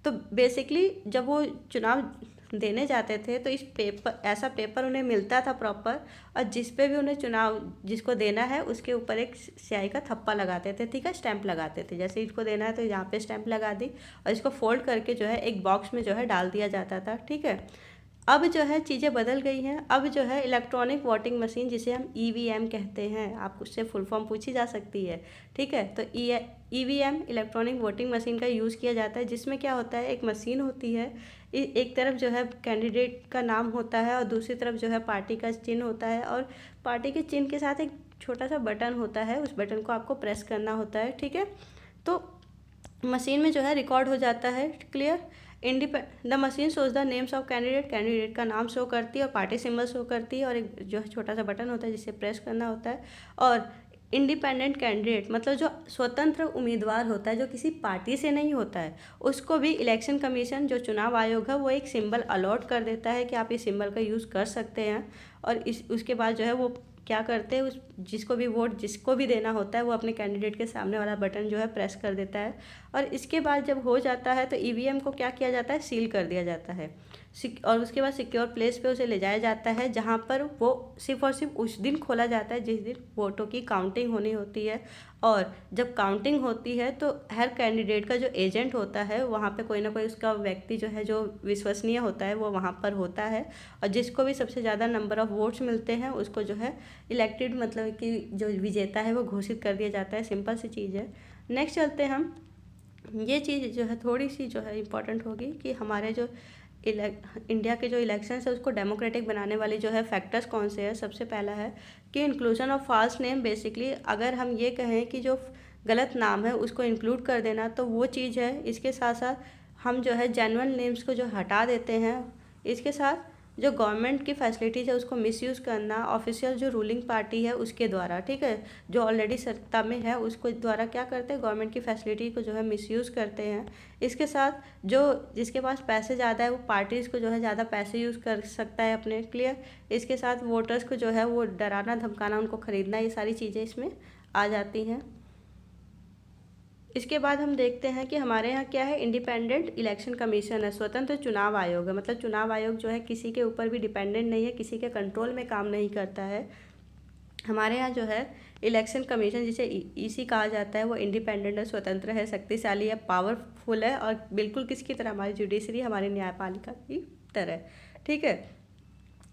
तो बेसिकली जब वो चुनाव देने जाते थे तो इस पेपर, ऐसा पेपर उन्हें मिलता था प्रॉपर, और जिस पे भी उन्हें चुनाव जिसको देना है उसके ऊपर एक स्याही का थप्पा लगाते थे, ठीक है, स्टैंप लगाते थे, जैसे इसको देना है तो यहाँ पे स्टैंप लगा दी, और इसको फोल्ड करके जो है एक बॉक्स में जो है डाल दिया जाता था, ठीक है। अब जो है चीज़ें बदल गई हैं, अब जो है इलेक्ट्रॉनिक वोटिंग मशीन, जिसे हम ईवीएम कहते हैं, आप उससे फुल फॉर्म पूछी जा सकती है, ठीक है। तो ईवीएम इलेक्ट्रॉनिक वोटिंग मशीन का यूज़ किया जाता है, जिसमें क्या होता है, एक मशीन होती है, एक तरफ जो है कैंडिडेट का नाम होता है और दूसरी तरफ जो है पार्टी का चिन्ह होता है, और पार्टी के चिन्ह के साथ एक छोटा सा बटन होता है, उस बटन को आपको प्रेस करना होता है, ठीक है। तो मशीन में जो है रिकॉर्ड हो जाता है। Clear. The machine shows the names of candidate, candidate का नाम शो करती है और पार्टी सिंबल शो करती है, और एक जो है छोटा सा बटन होता है जिसे प्रेस करना होता है। और इंडिपेंडेंट कैंडिडेट मतलब जो स्वतंत्र उम्मीदवार होता है, जो किसी पार्टी से नहीं होता है, उसको भी इलेक्शन कमीशन, जो चुनाव आयोग है, वो एक सिंबल अलॉट कर देता है कि आप इस सिंबल का यूज़ कर सकते हैं। और उसके बाद जो है वो क्या करते हैं, उस जिसको भी वोट जिसको भी देना होता है वो अपने कैंडिडेट के सामने वाला बटन जो है प्रेस कर देता है। और इसके बाद जब हो जाता है तो ईवीएम को क्या किया जाता है, सील कर दिया जाता है, और उसके बाद सिक्योर प्लेस पे उसे ले जाया जाता है, जहाँ पर वो सिर्फ और सिर्फ उस दिन खोला जाता है जिस दिन वोटों की काउंटिंग होनी होती है। और जब काउंटिंग होती है तो हर कैंडिडेट का जो एजेंट होता है वहाँ पे कोई ना कोई उसका व्यक्ति जो है जो विश्वसनीय होता है वो वहाँ पर होता है, और जिसको भी सबसे ज़्यादा नंबर ऑफ़ वोट्स मिलते हैं उसको जो है इलेक्टेड, मतलब कि जो विजेता है वो घोषित कर दिया जाता है। सिंपल सी चीज़ है। नेक्स्ट चलते हैं हम, ये चीज़ जो है थोड़ी सी जो है इम्पॉर्टेंट होगी कि हमारे जो इंडिया के जो इलेक्शंस है उसको डेमोक्रेटिक बनाने वाली जो है फैक्टर्स कौन से हैं। सबसे पहला है कि inclusion of false name. Basically अगर हम ये कहें कि जो गलत नाम है उसको इंक्लूड कर देना तो वो चीज़ है। इसके साथ साथ हम जो है जेन्युइन नेम्स को जो हटा देते हैं। इसके साथ जो गवर्नमेंट की फैसिलिटीज़ है उसको मिसयूज़ करना ऑफिशियल जो रूलिंग पार्टी है उसके द्वारा, ठीक है, जो ऑलरेडी सत्ता में है उसको द्वारा क्या करते हैं, गवर्नमेंट की फैसिलिटी को जो है मिसयूज़ करते हैं। इसके साथ जो जिसके पास पैसे ज़्यादा है वो पार्टीज़ को जो है ज़्यादा पैसे यूज़ कर सकता है अपने। क्लियर। इसके साथ वोटर्स को जो है वो डराना धमकाना, उनको ख़रीदना, ये सारी चीज़ें इसमें आ जाती हैं। इसके बाद हम देखते हैं कि हमारे यहाँ क्या है, इंडिपेंडेंट इलेक्शन कमीशन है, स्वतंत्र चुनाव आयोग है। मतलब चुनाव आयोग जो है किसी के ऊपर भी डिपेंडेंट नहीं है, किसी के कंट्रोल में काम नहीं करता है। हमारे यहाँ जो है इलेक्शन कमीशन जिसे ईसी कहा जाता है वो इंडिपेंडेंट है, स्वतंत्र है, शक्तिशाली है, पावरफुल है और बिल्कुल किसकी तरह, हमारी जुडिशरी, हमारी न्यायपालिका की तरह। ठीक है।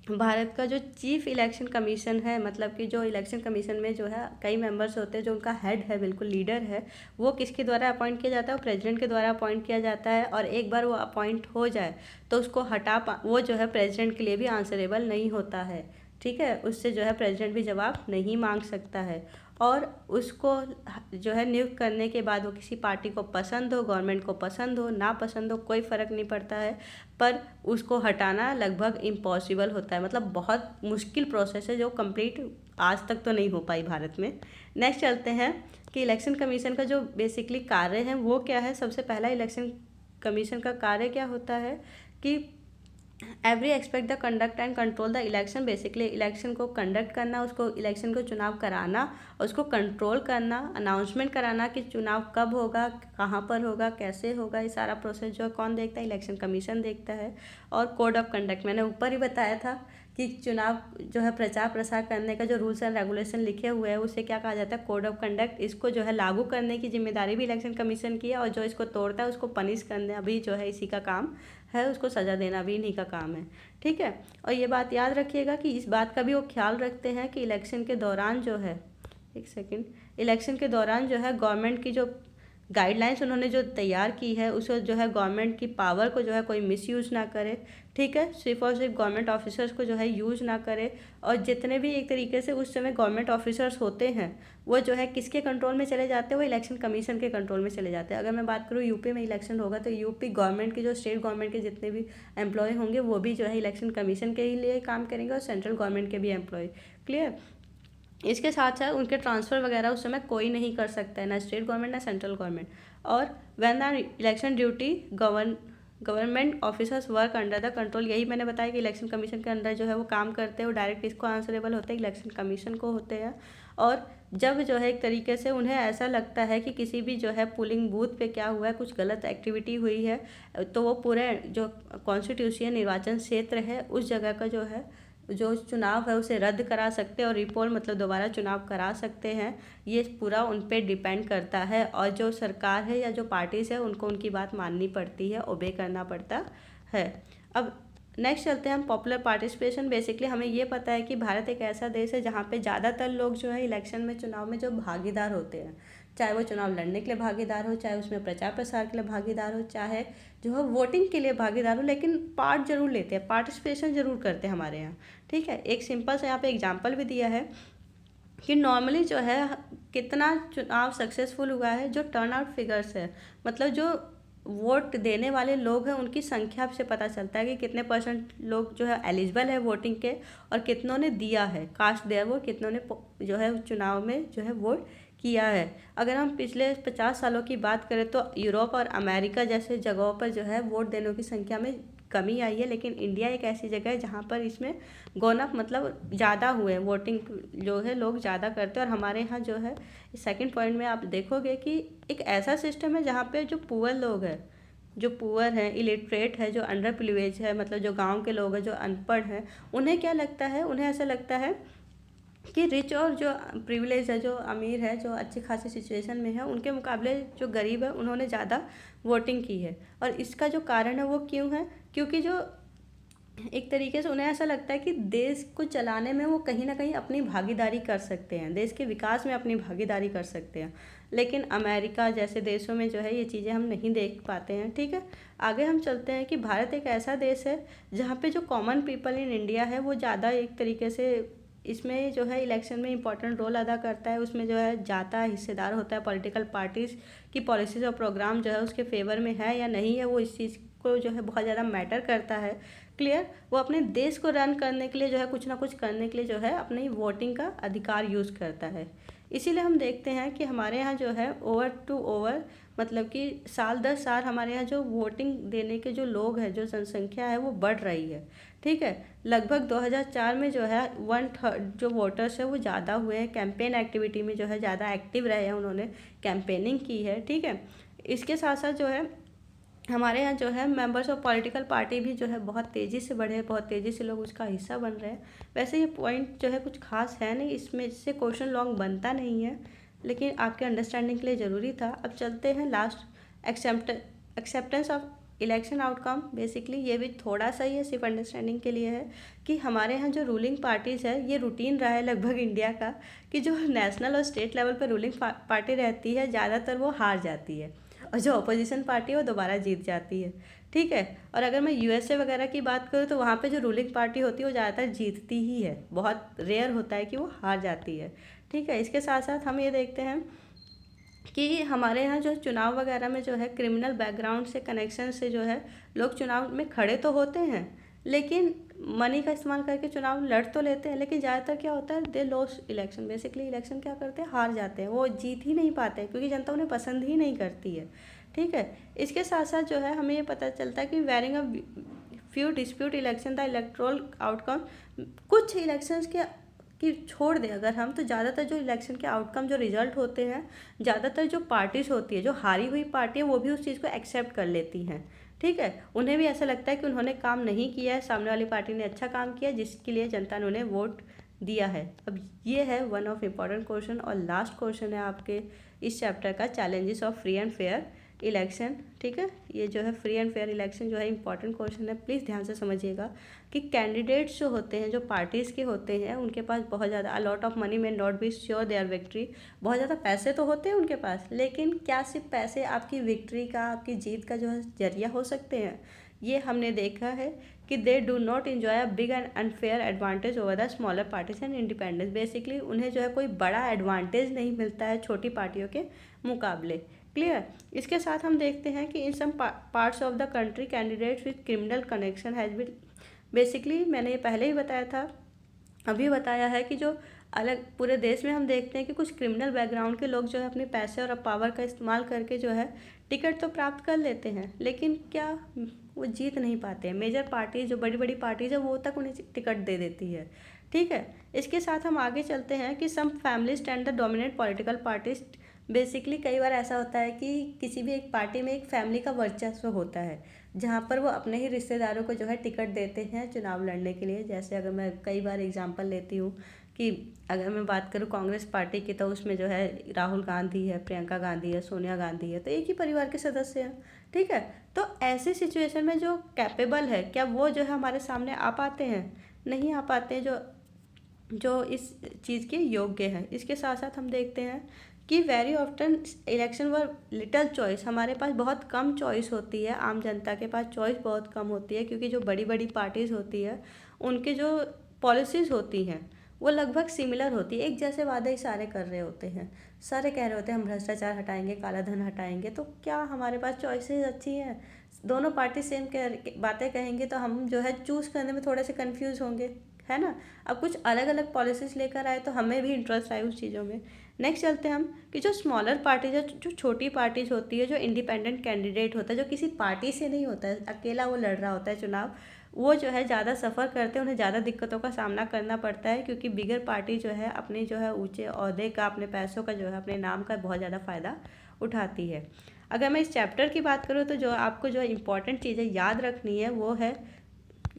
भारत का जो चीफ इलेक्शन कमीशन है, मतलब कि जो इलेक्शन कमीशन में जो है कई मेंबर्स होते हैं, जो उनका हेड है, बिल्कुल लीडर है, वो किसके द्वारा अपॉइंट किया जाता है? वो प्रेसिडेंट के द्वारा अपॉइंट किया जाता है। और एक बार वो अपॉइंट हो जाए तो उसको वो जो है प्रेसिडेंट के लिए भी आंसरेबल नहीं होता है। ठीक है, उससे जो है प्रेसिडेंट भी जवाब नहीं मांग सकता है। और उसको जो है नियुक्त करने के बाद वो किसी पार्टी को पसंद हो, गवर्नमेंट को पसंद हो, ना पसंद हो, कोई फ़र्क नहीं पड़ता है, पर उसको हटाना लगभग इम्पॉसिबल होता है। मतलब बहुत मुश्किल प्रोसेस है जो कंप्लीट आज तक तो नहीं हो पाई भारत में। नेक्स्ट चलते हैं कि इलेक्शन कमीशन का जो बेसिकली कार्य है वो क्या है। सबसे पहला इलेक्शन कमीशन का कार्य क्या होता है कि every expect the conduct and control the election. Basically election को कंडक्ट करना, उसको इलेक्शन को चुनाव कराना, उसको कंट्रोल करना, अनाउंसमेंट कराना कि चुनाव कब होगा, कहाँ पर होगा, कैसे होगा, ये सारा प्रोसेस जो है कौन देखता है? इलेक्शन कमीशन देखता है। और कोड ऑफ कंडक्ट मैंने ऊपर ही बताया था कि चुनाव जो है प्रचार प्रसार करने का जो रूल्स एंड रेगुलेशन लिखे हुए हैं उसे क्या कहा जाता है? Code of conduct. इसको जो है लागू करने की जिम्मेदारी भी इलेक्शन कमीशन की है, और जो इसको तोड़ता है उसको पनिश करना भी जो है इसी का काम है, उसको सज़ा देना भी इन्हीं का काम है। ठीक है। और ये बात याद रखिएगा कि इस बात का भी वो ख्याल रखते हैं कि इलेक्शन के दौरान जो है, एक सेकेंड, इलेक्शन के दौरान जो है गवर्नमेंट की जो गाइडलाइंस उन्होंने जो तैयार की है उसे जो है गवर्नमेंट की पावर को जो है कोई मिसयूज़ ना करे। ठीक है, सिर्फ और सिर्फ गवर्नमेंट ऑफिसर्स को जो है यूज़ ना करे। और जितने भी एक तरीके से उस समय गवर्नमेंट ऑफिसर्स होते हैं वो जो है किसके कंट्रोल में चले जाते हैं? वो इलेक्शन कमीशन के कंट्रोल में चले जाते हैं। अगर मैं बात करूँ यूपी में इलेक्शन होगा तो यूपी गवर्नमेंट की जो स्टेट गवर्नमेंट के जितने भी एम्प्लॉय होंगे वो भी जो है इलेक्शन कमीशन के ही लिए काम करेंगे, और सेंट्रल गवर्नमेंट के भी एम्प्लॉय। क्लियर। इसके साथ साथ उनके ट्रांसफ़र वगैरह उस समय कोई नहीं कर सकता है, ना स्टेट गवर्नमेंट ना सेंट्रल गवर्नमेंट। और when the election duty government officers work under the control, यही मैंने बताया कि इलेक्शन कमीशन के अंदर जो है वो काम करते हैं, वो डायरेक्ट इसको आंसरेबल होते हैं, इलेक्शन कमीशन को होते हैं। और जब जो है एक तरीके से उन्हें ऐसा लगता है कि किसी भी जो है पोलिंग बूथ पे क्या हुआ है, कुछ गलत एक्टिविटी हुई है, तो वो पूरे जो कॉन्स्टिट्यूशन निर्वाचन क्षेत्र है उस जगह का जो है जो चुनाव है उसे रद्द करा सकते हैं और रिपोल मतलब दोबारा चुनाव करा सकते हैं। ये पूरा उन पे डिपेंड करता है, और जो सरकार है या जो पार्टीज़ है उनको उनकी बात माननी पड़ती है, ओबे करना पड़ता है। अब नेक्स्ट चलते हैं हम पॉपुलर पार्टिसिपेशन। बेसिकली हमें ये पता है कि भारत एक ऐसा देश है जहाँ पे ज़्यादातर लोग जो है इलेक्शन में, चुनाव में जो भागीदार होते हैं, चाहे वो चुनाव लड़ने के लिए भागीदार हो, चाहे उसमें प्रचार प्रसार के लिए भागीदार हो, चाहे जो है वोटिंग के लिए भागीदार हो, लेकिन पार्ट जरूर लेते हैं, पार्टिसिपेशन जरूर करते हैं हमारे यहाँ। ठीक है, एक सिंपल सा यहाँ पे एग्जांपल भी दिया है कि नॉर्मली जो है कितना चुनाव सक्सेसफुल हुआ है, जो टर्न आउट फिगर्स है, मतलब जो वोट देने वाले लोग हैं उनकी संख्या से पता चलता है कि कितने परसेंट लोग जो है एलिजिबल है वोटिंग के, और कितनों ने दिया है, कास्ट देयर वो, कितनों ने जो है चुनाव में जो है वोट किया है। अगर हम पिछले 50 सालों की बात करें तो यूरोप और अमेरिका जैसे जगहों पर जो है वोट देने की संख्या में कमी आई है, लेकिन इंडिया एक ऐसी जगह है जहाँ पर इसमें गोन अप मतलब ज़्यादा हुए हैं, वोटिंग जो है लोग ज़्यादा करते हैं। और हमारे यहाँ जो है सेकंड पॉइंट में आप देखोगे कि एक ऐसा सिस्टम है जहाँ पे जो पुअर लोग हैं, जो पुअर हैं, इलिटरेट है, जो अंडर प्रिविलेज है, मतलब जो गांव के लोग हैं, जो अनपढ़ हैं, उन्हें क्या लगता है, उन्हें ऐसा लगता है कि रिच और जो प्रिविलेज है, जो अमीर है, जो अच्छी खासी सिचुएशन में है, उनके मुकाबले जो गरीब है उन्होंने ज़्यादा वोटिंग की है। और इसका जो कारण है वो क्यों है? क्योंकि जो एक तरीके से उन्हें ऐसा लगता है कि देश को चलाने में वो कहीं ना कहीं अपनी भागीदारी कर सकते हैं, देश के विकास में अपनी भागीदारी कर सकते हैं। लेकिन अमेरिका जैसे देशों में जो है ये चीज़ें हम नहीं देख पाते हैं। ठीक है, आगे हम चलते हैं कि भारत एक ऐसा देश है जहाँ पे जो कॉमन पीपल इन इंडिया है वो ज़्यादा एक तरीके से इसमें जो है इलेक्शन में इंपॉर्टेंट रोल अदा करता है। उसमें जो है जाता है, हिस्सेदार होता है, पॉलिटिकल पार्टीज़ की पॉलिसीज़ और प्रोग्राम जो है उसके फेवर में है या नहीं है, वो इस चीज़ को जो है बहुत ज़्यादा मैटर करता है। क्लियर। वो अपने देश को रन करने के लिए जो है कुछ ना कुछ करने के लिए जो है अपनी वोटिंग का अधिकार यूज़ करता है। इसीलिए हम देखते हैं कि हमारे यहाँ जो है ओवर टू ओवर मतलब कि साल दर साल हमारे यहाँ जो वोटिंग देने के जो लोग हैं, जो जनसंख्या है वो बढ़ रही है। ठीक है, लगभग 2004 में जो है 1/3 जो वोटर्स है वो ज़्यादा हुए हैं, कैंपेन एक्टिविटी में जो है ज़्यादा एक्टिव रहे हैं, उन्होंने कैंपेनिंग की है। ठीक है, इसके साथ साथ जो है हमारे यहाँ जो है मेंबर्स ऑफ पॉलिटिकल पार्टी भी जो है बहुत तेज़ी से बढ़े, बहुत तेज़ी से लोग उसका हिस्सा बन रहे हैं। वैसे ये पॉइंट जो है कुछ खास है नहीं, इसमें इससे क्वेश्चन लॉन्ग बनता नहीं है, लेकिन आपके अंडरस्टैंडिंग के लिए ज़रूरी था। अब चलते हैं last, acceptance of election outcome. Basically ये भी थोड़ा सा ही है, सिर्फ अंडरस्टैंडिंग के लिए है कि हमारे यहाँ जो रूलिंग पार्टीज़ है, ये रूटीन रहा है लगभग इंडिया का कि जो नेशनल और स्टेट लेवल पर रूलिंग पार्टी रहती है ज़्यादातर वो हार जाती है, और जो अपोजिशन पार्टी है वो दोबारा जीत जाती है। ठीक है। और अगर मैं यूएसए वगैरह की बात करूँ तो वहाँ पे जो रूलिंग पार्टी होती है वो ज़्यादातर जीतती ही है, बहुत रेयर होता है कि वो हार जाती है। ठीक है। इसके साथ साथ हम ये देखते हैं कि हमारे यहाँ जो चुनाव वगैरह में जो है क्रिमिनल बैकग्राउंड से कनेक्शन से जो है लोग चुनाव में खड़े तो होते हैं, लेकिन मनी का इस्तेमाल करके चुनाव लड़ तो लेते हैं, लेकिन ज़्यादातर क्या होता है, दे लॉस इलेक्शन। बेसिकली इलेक्शन क्या करते हैं, हार जाते हैं, वो जीत ही नहीं पाते हैं क्योंकि जनता उन्हें पसंद ही नहीं करती है। ठीक है। इसके साथ साथ जो है हमें ये पता चलता है कि varying a few dispute election the electoral outcome, कुछ इलेक्शंस के कि छोड़ दें अगर हम, तो ज़्यादातर जो इलेक्शन के आउटकम जो रिजल्ट होते हैं, ज़्यादातर जो पार्टीज़ होती है, जो हारी हुई पार्टी है, वो भी उस चीज़ को एक्सेप्ट कर लेती हैं। ठीक है। उन्हें भी ऐसा लगता है कि उन्होंने काम नहीं किया है, सामने वाली पार्टी ने अच्छा काम किया जिसके लिए जनता ने उन्हें वोट दिया है। अब ये है वन ऑफ इम्पॉर्टेंट क्वेश्चन, और लास्ट क्वेश्चन है आपके इस चैप्टर का, challenges of free and fair election. ठीक है। ये जो है फ्री एंड फेयर इलेक्शन जो है इंपॉर्टेंट क्वेश्चन है, प्लीज़ ध्यान से समझिएगा कि कैंडिडेट्स जो होते हैं, जो पार्टीज़ के होते हैं, उनके पास बहुत ज़्यादा अलॉट ऑफ मनी में not be sure there victory, बहुत ज़्यादा पैसे तो होते हैं उनके पास, लेकिन क्या सिर्फ पैसे आपकी विक्ट्री का, आपकी जीत का जो है जरिया हो सकते हैं? ये हमने देखा है कि they do not enjoy a big and unfair advantage over the smaller parties and independence. Basically उन्हें जो है कोई बड़ा एडवांटेज नहीं मिलता है छोटी पार्टियों के मुकाबले। क्लियर। इसके साथ हम देखते हैं कि in some parts of the country candidates with criminal connection has been, basically मैंने ये पहले ही बताया था, अभी बताया है कि जो अलग पूरे देश में हम देखते हैं कि कुछ क्रिमिनल बैकग्राउंड के लोग जो है अपने पैसे और पावर का इस्तेमाल करके जो है टिकट तो प्राप्त कर लेते हैं, लेकिन क्या वो जीत नहीं पाते हैं। मेजर पार्टी जो बड़ी बड़ी पार्टीज है वो तक उन्हें टिकट दे देती है। ठीक है। इसके साथ हम आगे चलते हैं कि some families tend the dominate political parties. Basically कई बार ऐसा होता है कि किसी भी एक पार्टी में एक फैमिली का वर्चस्व होता है, जहाँ पर वो अपने ही रिश्तेदारों को जो है टिकट देते हैं चुनाव लड़ने के लिए। जैसे अगर मैं कई बार एग्जांपल लेती हूँ कि अगर मैं बात करूँ कांग्रेस पार्टी की, तो उसमें जो है राहुल गांधी है, प्रियंका गांधी है, सोनिया गांधी है, तो एक ही परिवार के सदस्य हैं। ठीक है। तो ऐसी सिचुएशन में जो कैपेबल है, क्या वो जो है हमारे सामने आ पाते हैं? नहीं आ पाते हैं, जो इस चीज़ के योग्य हैं। इसके साथ साथ हम देखते हैं कि वेरी ऑफ्टन इलेक्शन वर लिटल चॉइस, हमारे पास बहुत कम चॉइस होती है, आम जनता के पास चॉइस बहुत कम होती है, क्योंकि जो बड़ी बड़ी पार्टीज़ होती है उनके जो पॉलिसीज़ होती हैं वो लगभग सिमिलर होती है, एक जैसे वादे ही सारे कर रहे होते हैं, सारे कह रहे होते हैं हम भ्रष्टाचार हटाएंगे, काला धन हटाएंगे। तो क्या हमारे पास चॉइसेस अच्छी हैं? दोनों पार्टी सेम बातें कहेंगे तो हम जो है चूज़ करने में थोड़े से कन्फ्यूज़ होंगे, है ना। अब कुछ अलग अलग पॉलिसीज़ लेकर आए तो हमें भी इंटरेस्ट आए उस चीज़ों में। नेक्स्ट चलते हैं हम कि जो स्मॉलर पार्टीज है, जो छोटी पार्टीज होती है, जो इंडिपेंडेंट कैंडिडेट होता है, जो किसी पार्टी से नहीं होता है, अकेला वो लड़ रहा होता है चुनाव, वो जो है ज़्यादा सफ़र करते हैं, उन्हें ज़्यादा दिक्कतों का सामना करना पड़ता है, क्योंकि बिगर पार्टी जो है अपने जो है ऊँचे ओहदे का, अपने पैसों का जो है, अपने नाम का बहुत ज़्यादा फ़ायदा उठाती है। अगर मैं इस चैप्टर की बात करूँ तो जो आपको जो इम्पोर्टेंट चीज़ें याद रखनी है वो है,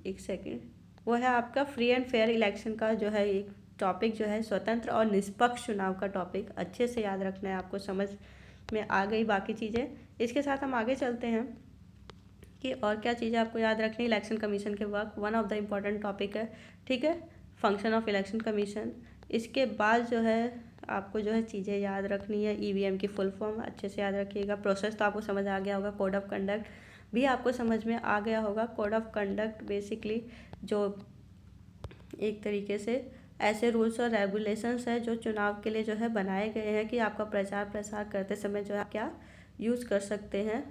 एक सेकेंड, वो है आपका फ्री एंड फेयर इलेक्शन का जो है एक टॉपिक, जो है स्वतंत्र और निष्पक्ष चुनाव का टॉपिक अच्छे से याद रखना है, आपको समझ में आ गई बाकी चीज़ें। इसके साथ हम आगे चलते हैं कि और क्या चीज़ें आपको याद रखनी है। इलेक्शन कमीशन के work one of the important topic है। ठीक है। Function of election commission. इसके बाद जो है आपको जो है चीज़ें याद रखनी है, ईवीएम की फुल फॉर्म अच्छे से याद रखिएगा। प्रोसेस तो आपको समझ आ गया होगा, कोड ऑफ कंडक्ट भी आपको समझ में आ गया होगा। कोड ऑफ कंडक्ट बेसिकली जो एक तरीके से ऐसे रूल्स और रेगुलेशंस है जो चुनाव के लिए जो है बनाए गए हैं कि आपका प्रचार प्रसार करते समय जो है क्या यूज़ कर सकते हैं